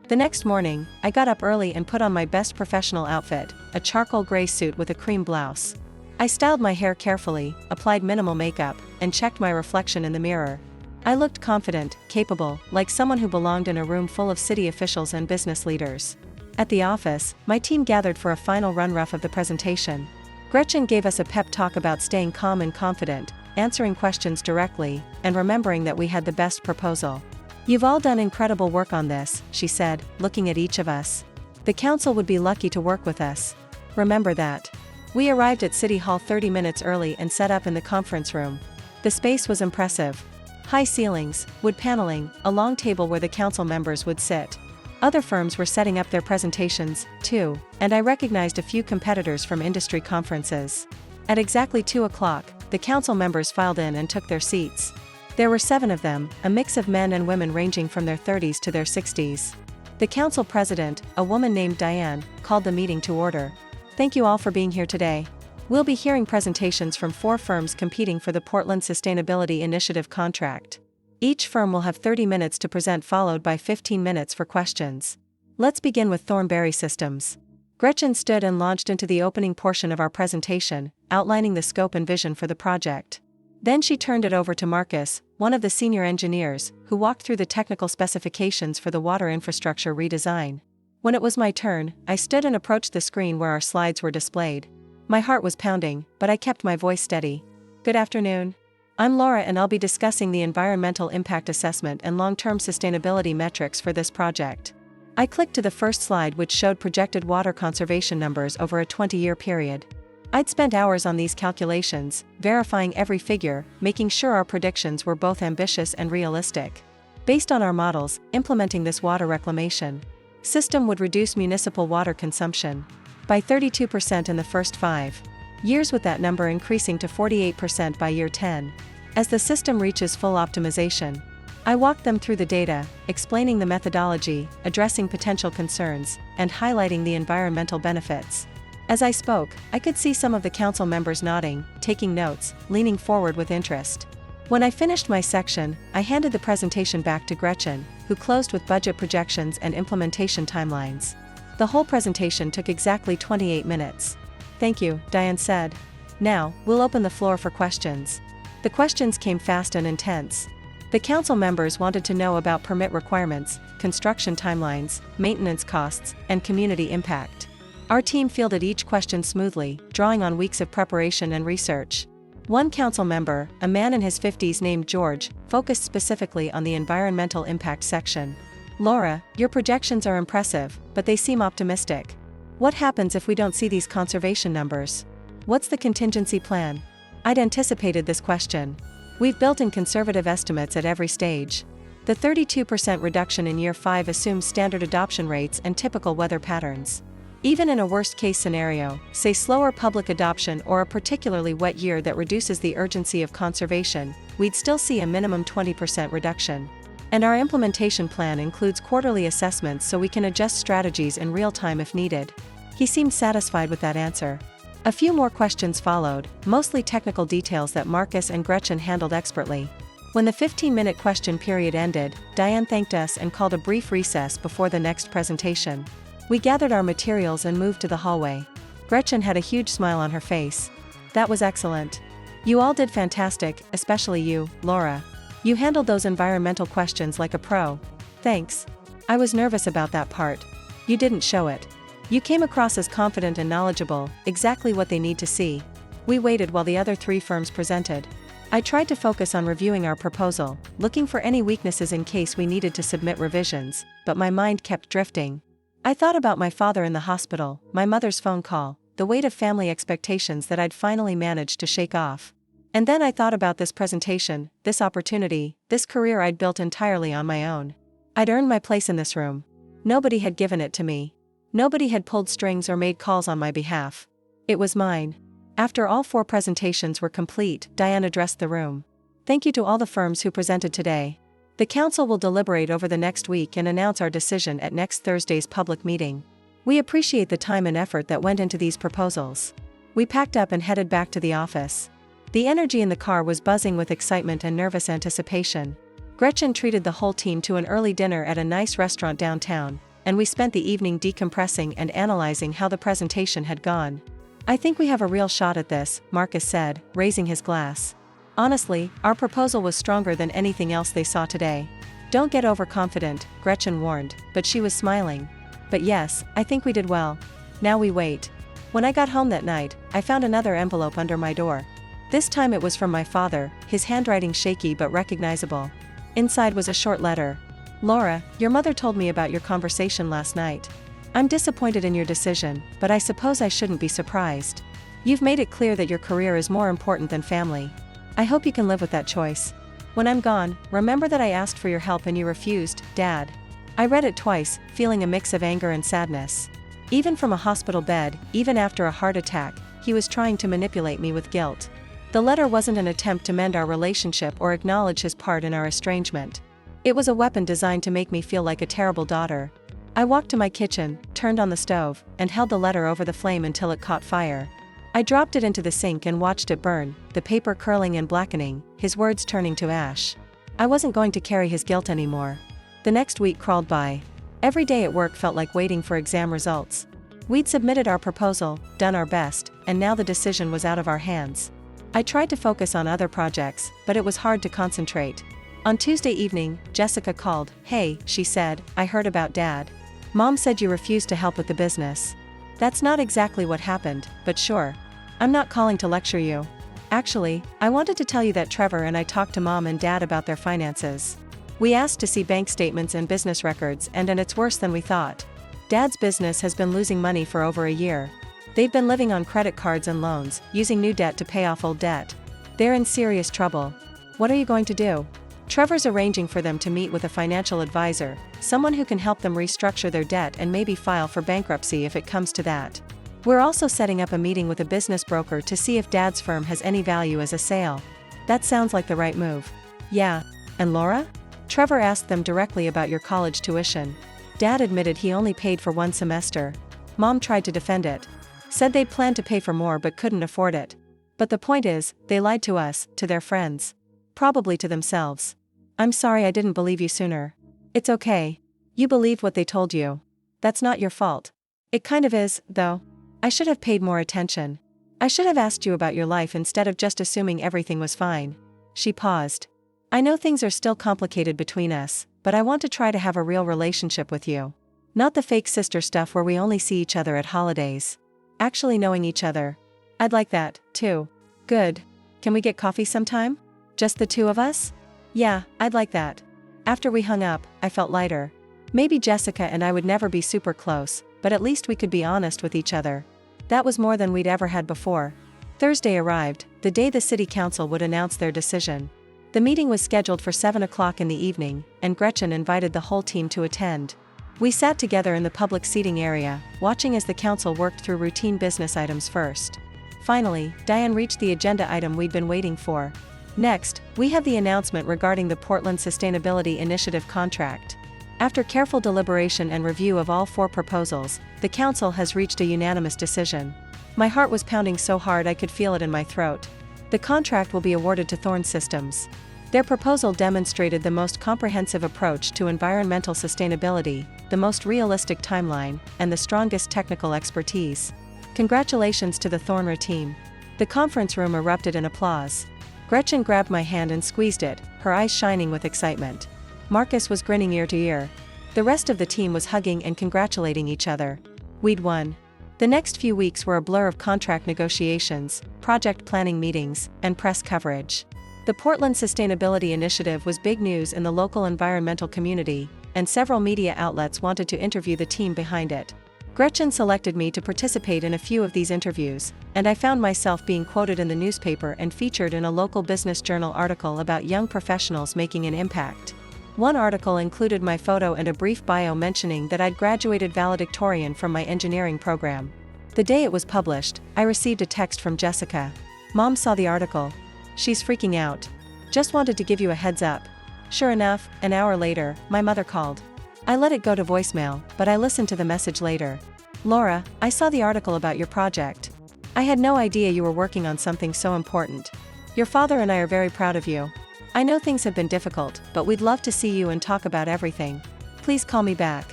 The next morning, I got up early and put on my best professional outfit, a charcoal gray suit with a cream blouse. I styled my hair carefully, applied minimal makeup, and checked my reflection in the mirror. I looked confident, capable, like someone who belonged in a room full of city officials and business leaders. At the office, my team gathered for a final run-rough of the presentation. Gretchen gave us a pep talk about staying calm and confident, answering questions directly, and remembering that we had the best proposal. "You've all done incredible work on this," she said, looking at each of us. "The council would be lucky to work with us. Remember that." We arrived at City Hall 30 minutes early and set up in the conference room. The space was impressive. High ceilings, wood paneling, a long table where the council members would sit. Other firms were setting up their presentations, too, and I recognized a few competitors from industry conferences. At exactly 2 o'clock, the council members filed in and took their seats. There were 7 of them, a mix of men and women ranging from their 30s to their 60s. The council president, a woman named Diane, called the meeting to order. Thank you all for being here today. We'll be hearing presentations from 4 firms competing for the Portland Sustainability Initiative contract. Each firm will have 30 minutes to present, followed by 15 minutes for questions. Let's begin with Thornberry Systems. Gretchen stood and launched into the opening portion of our presentation, outlining the scope and vision for the project. Then she turned it over to Marcus, one of the senior engineers, who walked through the technical specifications for the water infrastructure redesign. When it was my turn, I stood and approached the screen where our slides were displayed. My heart was pounding, but I kept my voice steady. Good afternoon. I'm Laura and I'll be discussing the environmental impact assessment and long-term sustainability metrics for this project. I clicked to the first slide, which showed projected water conservation numbers over a 20-year period. I'd spent hours on these calculations, verifying every figure, making sure our predictions were both ambitious and realistic. Based on our models, implementing this water reclamation system would reduce municipal water consumption by 32% in the first 5 years, with that number increasing to 48% by year 10. As the system reaches full optimization, I walked them through the data, explaining the methodology, addressing potential concerns, and highlighting the environmental benefits. As I spoke, I could see some of the council members nodding, taking notes, leaning forward with interest. When I finished my section, I handed the presentation back to Gretchen, who closed with budget projections and implementation timelines. The whole presentation took exactly 28 minutes. Thank you, Diane said. Now, we'll open the floor for questions. The questions came fast and intense. The council members wanted to know about permit requirements, construction timelines, maintenance costs, and community impact. Our team fielded each question smoothly, drawing on weeks of preparation and research. One council member, a man in his 50s named George, focused specifically on the environmental impact section. Laura, your projections are impressive, but they seem optimistic. What happens if we don't see these conservation numbers? What's the contingency plan? I'd anticipated this question. We've built in conservative estimates at every stage. The 32% reduction in year 5 assumes standard adoption rates and typical weather patterns. Even in a worst-case scenario, say slower public adoption or a particularly wet year that reduces the urgency of conservation, we'd still see a minimum 20% reduction. And our implementation plan includes quarterly assessments so we can adjust strategies in real time if needed. He seemed satisfied with that answer. A few more questions followed, mostly technical details that Marcus and Gretchen handled expertly. When the 15-minute question period ended, Diane thanked us and called a brief recess before the next presentation. We gathered our materials and moved to the hallway. Gretchen had a huge smile on her face. That was excellent. You all did fantastic, especially you, Laura. You handled those environmental questions like a pro. Thanks. I was nervous about that part. You didn't show it. You came across as confident and knowledgeable, exactly what they need to see. We waited while the other 3 firms presented. I tried to focus on reviewing our proposal, looking for any weaknesses in case we needed to submit revisions, but my mind kept drifting. I thought about my father in the hospital, my mother's phone call, the weight of family expectations that I'd finally managed to shake off. And then I thought about this presentation, this opportunity, this career I'd built entirely on my own. I'd earned my place in this room. Nobody had given it to me. Nobody had pulled strings or made calls on my behalf. It was mine. After all 4 presentations were complete, Diane addressed the room. Thank you to all the firms who presented today. The council will deliberate over the next week and announce our decision at next Thursday's public meeting. We appreciate the time and effort that went into these proposals. We packed up and headed back to the office. The energy in the car was buzzing with excitement and nervous anticipation. Gretchen treated the whole team to an early dinner at a nice restaurant downtown, and we spent the evening decompressing and analyzing how the presentation had gone. I think we have a real shot at this, Marcus said, raising his glass. Honestly, our proposal was stronger than anything else they saw today. Don't get overconfident, Gretchen warned, but she was smiling. But yes, I think we did well. Now we wait. When I got home that night, I found another envelope under my door. This time it was from my father, his handwriting shaky but recognizable. Inside was a short letter. Laura, your mother told me about your conversation last night. I'm disappointed in your decision, but I suppose I shouldn't be surprised. You've made it clear that your career is more important than family. I hope you can live with that choice. When I'm gone, remember that I asked for your help and you refused, Dad. I read it twice, feeling a mix of anger and sadness. Even from a hospital bed, even after a heart attack, he was trying to manipulate me with guilt. The letter wasn't an attempt to mend our relationship or acknowledge his part in our estrangement. It was a weapon designed to make me feel like a terrible daughter. I walked to my kitchen, turned on the stove, and held the letter over the flame until it caught fire. I dropped it into the sink and watched it burn, the paper curling and blackening, his words turning to ash. I wasn't going to carry his guilt anymore. The next week crawled by. Every day at work felt like waiting for exam results. We'd submitted our proposal, done our best, and now the decision was out of our hands. I tried to focus on other projects, but it was hard to concentrate. On Tuesday evening, Jessica called. "Hey," she said, "I heard about Dad. Mom said you refused to help with the business." That's not exactly what happened, but sure. I'm not calling to lecture you. Actually, I wanted to tell you that Trevor and I talked to Mom and Dad about their finances. We asked to see bank statements and business records, and it's worse than we thought. Dad's business has been losing money for over a year. They've been living on credit cards and loans, using new debt to pay off old debt. They're in serious trouble. What are you going to do? Trevor's arranging for them to meet with a financial advisor, someone who can help them restructure their debt and maybe file for bankruptcy if it comes to that. We're also setting up a meeting with a business broker to see if Dad's firm has any value as a sale. That sounds like the right move. Yeah. And Laura? Trevor asked them directly about your college tuition. Dad admitted he only paid for one semester. Mom tried to defend it. Said they'd planned to pay for more but couldn't afford it. But the point is, they lied to us, to their friends. Probably to themselves. I'm sorry I didn't believe you sooner. It's okay. You believed what they told you. That's not your fault. It kind of is, though. I should have paid more attention. I should have asked you about your life instead of just assuming everything was fine. She paused. I know things are still complicated between us, but I want to try to have a real relationship with you. Not the fake sister stuff where we only see each other at holidays. Actually knowing each other. I'd like that, too. Good. Can we get coffee sometime? Just the two of us? Yeah, I'd like that. After we hung up, I felt lighter. Maybe Jessica and I would never be super close, but at least we could be honest with each other. That was more than we'd ever had before. Thursday arrived, the day the city council would announce their decision. The meeting was scheduled for 7 o'clock in the evening, and Gretchen invited the whole team to attend. We sat together in the public seating area, watching as the council worked through routine business items first. Finally, Diane reached the agenda item we'd been waiting for. Next, we have the announcement regarding the Portland Sustainability Initiative contract. After careful deliberation and review of all 4 proposals, the council has reached a unanimous decision. My heart was pounding so hard I could feel it in my throat. The contract will be awarded to Thorn Systems. Their proposal demonstrated the most comprehensive approach to environmental sustainability, the most realistic timeline, and the strongest technical expertise. Congratulations to the Thornra team. The conference room erupted in applause. Gretchen grabbed my hand and squeezed it, her eyes shining with excitement. Marcus was grinning ear to ear. The rest of the team was hugging and congratulating each other. We'd won. The next few weeks were a blur of contract negotiations, project planning meetings, and press coverage. The Portland Sustainability Initiative was big news in the local environmental community, and several media outlets wanted to interview the team behind it. Gretchen selected me to participate in a few of these interviews, and I found myself being quoted in the newspaper and featured in a local business journal article about young professionals making an impact. One article included my photo and a brief bio mentioning that I'd graduated valedictorian from my engineering program. The day it was published, I received a text from Jessica. Mom saw the article. She's freaking out. Just wanted to give you a heads up. Sure enough, an hour later, my mother called. I let it go to voicemail, but I listened to the message later. Laura, I saw the article about your project. I had no idea you were working on something so important. Your father and I are very proud of you. I know things have been difficult, but we'd love to see you and talk about everything. Please call me back.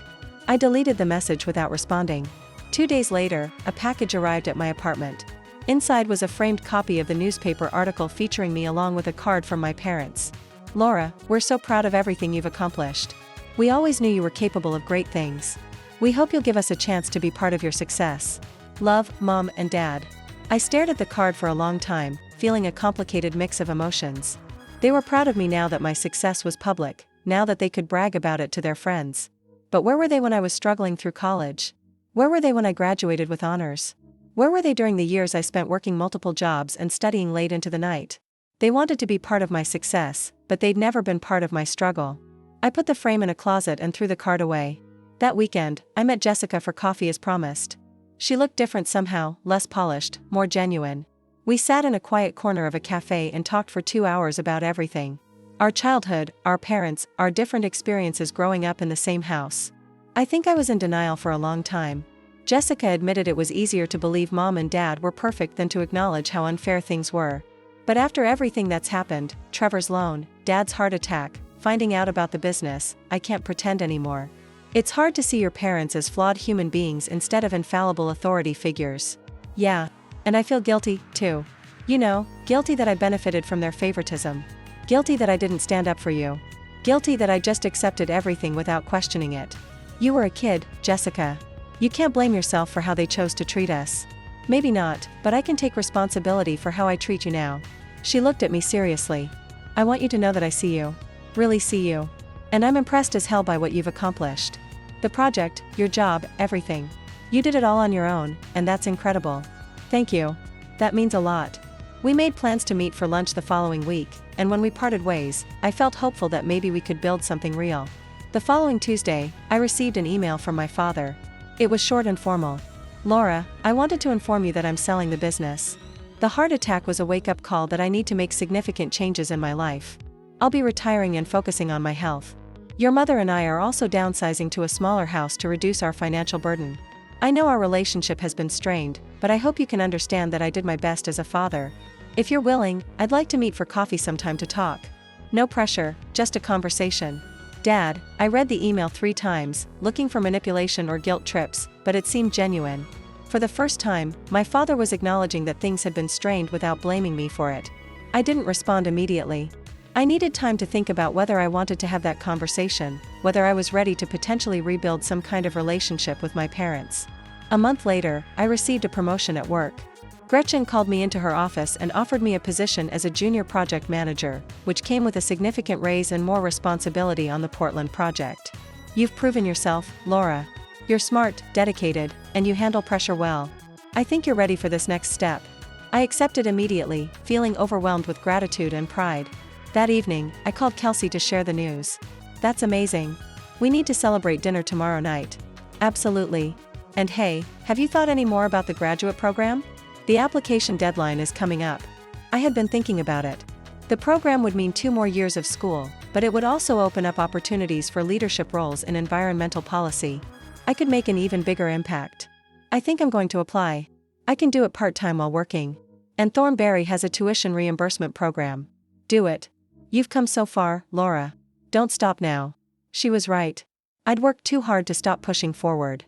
I deleted the message without responding. 2 days later, a package arrived at my apartment. Inside was a framed copy of the newspaper article featuring me along with a card from my parents. Laura, we're so proud of everything you've accomplished. We always knew you were capable of great things. We hope you'll give us a chance to be part of your success. Love, Mom and Dad. I stared at the card for a long time, feeling a complicated mix of emotions. They were proud of me now that my success was public, now that they could brag about it to their friends. But where were they when I was struggling through college? Where were they when I graduated with honors? Where were they during the years I spent working multiple jobs and studying late into the night? They wanted to be part of my success, but they'd never been part of my struggle. I put the frame in a closet and threw the card away. That weekend, I met Jessica for coffee as promised. She looked different somehow, less polished, more genuine. We sat in a quiet corner of a cafe and talked for 2 hours about everything. Our childhood, our parents, our different experiences growing up in the same house. I think I was in denial for a long time. Jessica admitted it was easier to believe mom and dad were perfect than to acknowledge how unfair things were. But after everything that's happened, Trevor's loan, dad's heart attack, finding out about the business, I can't pretend anymore. It's hard to see your parents as flawed human beings instead of infallible authority figures. Yeah. And I feel guilty, too. You know, guilty that I benefited from their favoritism. Guilty that I didn't stand up for you. Guilty that I just accepted everything without questioning it. You were a kid, Jessica. You can't blame yourself for how they chose to treat us. Maybe not, but I can take responsibility for how I treat you now. She looked at me seriously. I want you to know that I see you. Really see you. And I'm impressed as hell by what you've accomplished. The project, your job, everything. You did it all on your own, and that's incredible. Thank you. That means a lot. We made plans to meet for lunch the following week, and when we parted ways, I felt hopeful that maybe we could build something real. The following Tuesday, I received an email from my father. It was short and formal. Laura, I wanted to inform you that I'm selling the business. The heart attack was a wake-up call that I need to make significant changes in my life. I'll be retiring and focusing on my health. Your mother and I are also downsizing to a smaller house to reduce our financial burden. I know our relationship has been strained, but I hope you can understand that I did my best as a father. If you're willing, I'd like to meet for coffee sometime to talk. No pressure, just a conversation. Dad, I read the email 3 times, looking for manipulation or guilt trips, but it seemed genuine. For the first time, my father was acknowledging that things had been strained without blaming me for it. I didn't respond immediately. I needed time to think about whether I wanted to have that conversation, whether I was ready to potentially rebuild some kind of relationship with my parents. A month later, I received a promotion at work. Gretchen called me into her office and offered me a position as a junior project manager, which came with a significant raise and more responsibility on the Portland project. You've proven yourself, Laura. You're smart, dedicated, and you handle pressure well. I think you're ready for this next step. I accepted immediately, feeling overwhelmed with gratitude and pride. That evening, I called Kelsey to share the news. That's amazing. We need to celebrate dinner tomorrow night. Absolutely. And hey, have you thought any more about the graduate program? The application deadline is coming up. I had been thinking about it. The program would mean 2 more years of school, but it would also open up opportunities for leadership roles in environmental policy. I could make an even bigger impact. I think I'm going to apply. I can do it part-time while working. And Thornberry has a tuition reimbursement program. Do it. You've come so far, Laura. Don't stop now. She was right. I'd worked too hard to stop pushing forward.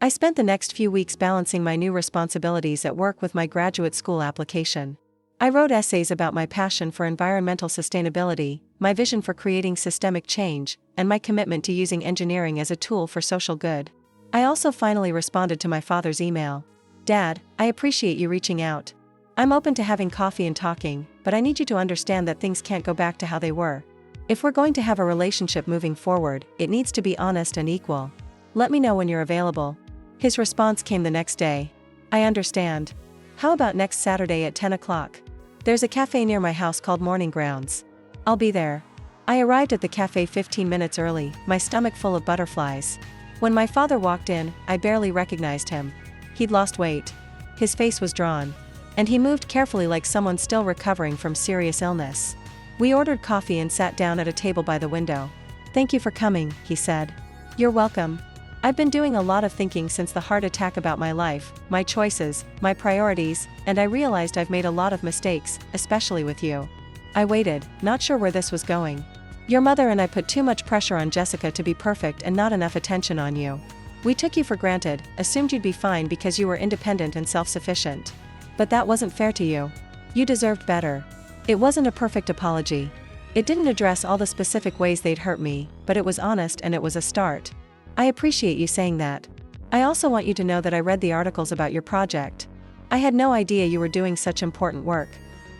I spent the next few weeks balancing my new responsibilities at work with my graduate school application. I wrote essays about my passion for environmental sustainability, my vision for creating systemic change, and my commitment to using engineering as a tool for social good. I also finally responded to my father's email. Dad, I appreciate you reaching out. I'm open to having coffee and talking, but I need you to understand that things can't go back to how they were. If we're going to have a relationship moving forward, it needs to be honest and equal. Let me know when you're available. His response came the next day. I understand. How about next Saturday at 10 o'clock? There's a cafe near my house called Morning Grounds. I'll be there. I arrived at the cafe 15 minutes early, my stomach full of butterflies. When my father walked in, I barely recognized him. He'd lost weight. His face was drawn. And he moved carefully like someone still recovering from serious illness. We ordered coffee and sat down at a table by the window. Thank you for coming, he said. You're welcome. I've been doing a lot of thinking since the heart attack about my life, my choices, my priorities, and I realized I've made a lot of mistakes, especially with you. I waited, not sure where this was going. Your mother and I put too much pressure on Jessica to be perfect and not enough attention on you. We took you for granted, assumed you'd be fine because you were independent and self-sufficient. But that wasn't fair to you. You deserved better. It wasn't a perfect apology. It didn't address all the specific ways they'd hurt me, but it was honest and it was a start. I appreciate you saying that. I also want you to know that I read the articles about your project. I had no idea you were doing such important work.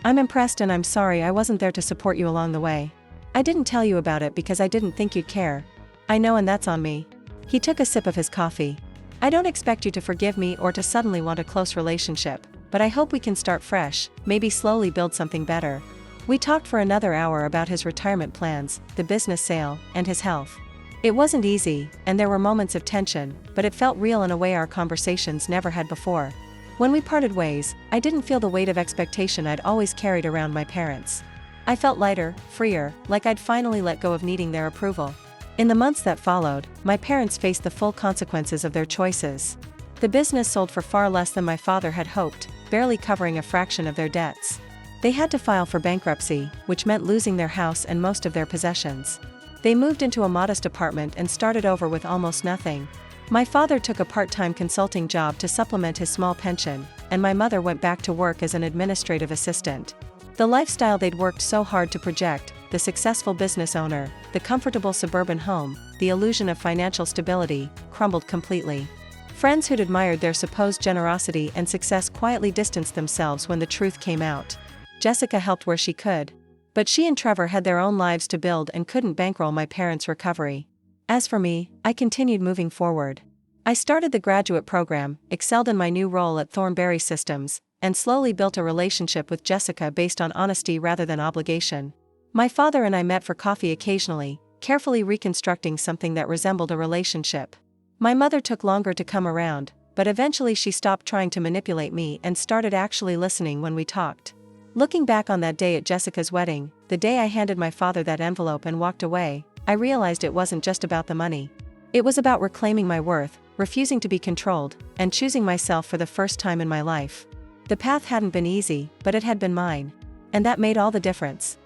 I'm impressed and I'm sorry I wasn't there to support you along the way. I didn't tell you about it because I didn't think you'd care. I know, and that's on me. He took a sip of his coffee. I don't expect you to forgive me or to suddenly want a close relationship, but I hope we can start fresh, maybe slowly build something better. We talked for another hour about his retirement plans, the business sale, and his health. It wasn't easy, and there were moments of tension, but it felt real in a way our conversations never had before. When we parted ways, I didn't feel the weight of expectation I'd always carried around my parents. I felt lighter, freer, like I'd finally let go of needing their approval. In the months that followed, my parents faced the full consequences of their choices. The business sold for far less than my father had hoped, barely covering a fraction of their debts. They had to file for bankruptcy, which meant losing their house and most of their possessions. They moved into a modest apartment and started over with almost nothing. My father took a part-time consulting job to supplement his small pension, and my mother went back to work as an administrative assistant. The lifestyle they'd worked so hard to project, the successful business owner, the comfortable suburban home, the illusion of financial stability, crumbled completely. Friends who'd admired their supposed generosity and success quietly distanced themselves when the truth came out. Jessica helped where she could. But she and Trevor had their own lives to build and couldn't bankroll my parents' recovery. As for me, I continued moving forward. I started the graduate program, excelled in my new role at Thornberry Systems, and slowly built a relationship with Jessica based on honesty rather than obligation. My father and I met for coffee occasionally, carefully reconstructing something that resembled a relationship. My mother took longer to come around, but eventually she stopped trying to manipulate me and started actually listening when we talked. Looking back on that day at Jessica's wedding, the day I handed my father that envelope and walked away, I realized it wasn't just about the money. It was about reclaiming my worth, refusing to be controlled, and choosing myself for the first time in my life. The path hadn't been easy, but it had been mine. And that made all the difference.